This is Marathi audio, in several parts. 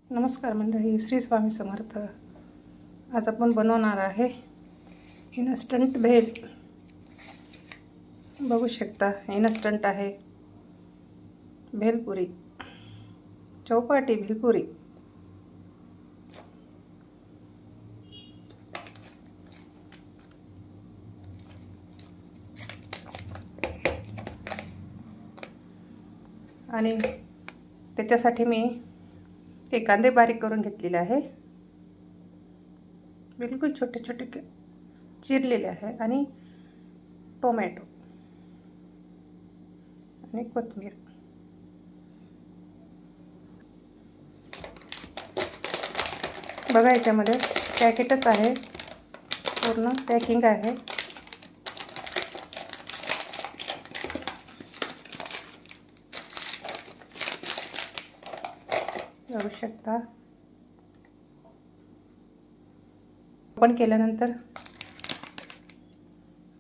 नमस्कार मंडळी, श्री स्वामी समर्थ। आज आपण बनवणार आहे इन्स्टंट भेल। बघू शकता, इन्स्टंट आहे भेलपुरी, चौपाटी भेलपुरी। आणि त्याच्यासाठी मी हे कांदे बारीक करून घेतलेले आहे, बिलकुल छोटे छोटे चिरलेले आहे, आणि टोमॅटो आणि कोथिंबीर। बघा, याच्यामध्ये पॅकेटच आहे, पूर्ण पॅकिंग आहे। बघू शकता, ओपन केल्यानंतर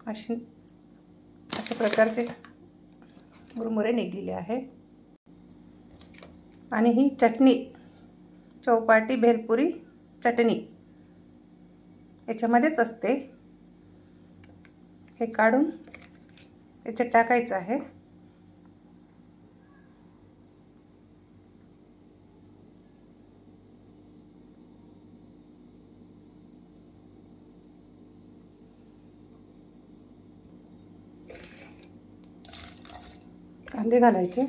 अशा प्रकारचे मुरमुरे निघलेले आहे। आणि ही चटणी, चौपाटी भेलपुरी चटणी याच्यामध्येच असते। हे काढून याच्यात टाकायचं आहे। कांदे घालायचे,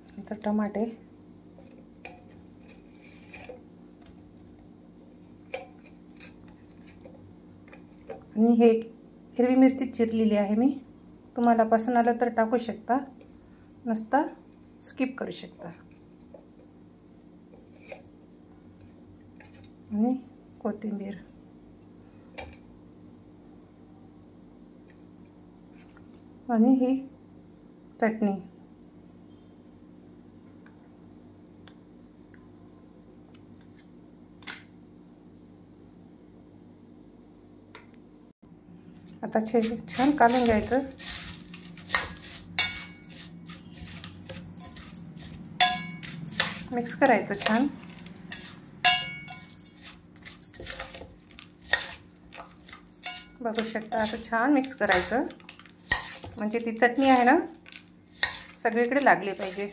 नंतर टमाटे, आणि हे हिरवी मिरची चिरलेली आहे मी। तुम्हाला पसंत आलं तर टाकू शकता, नसता स्किप करू शकता। आणि कोथिंबीर, आणि ही चटणी। आता छान कालून घ्यायचं, मिक्स करायचं छान। बघू शकता, असं छान मिक्स करायचं, म्हणजे ती चटणी आहे ना सगळीकडे लागली पाहिजे।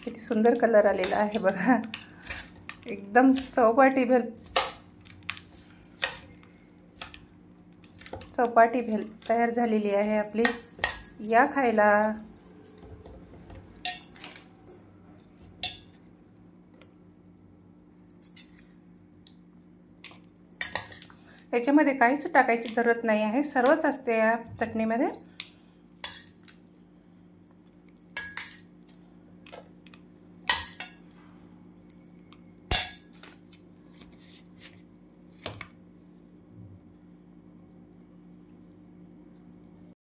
किती सुंदर कलर आलेला आहे बघा, एकदम चौपाटी भेल तयार झालेली आहे आपली। या खायला। याच्यामध्ये काहीच टाकायची जरूरत नाही आहे, सर्वच असते या चटणीमध्ये।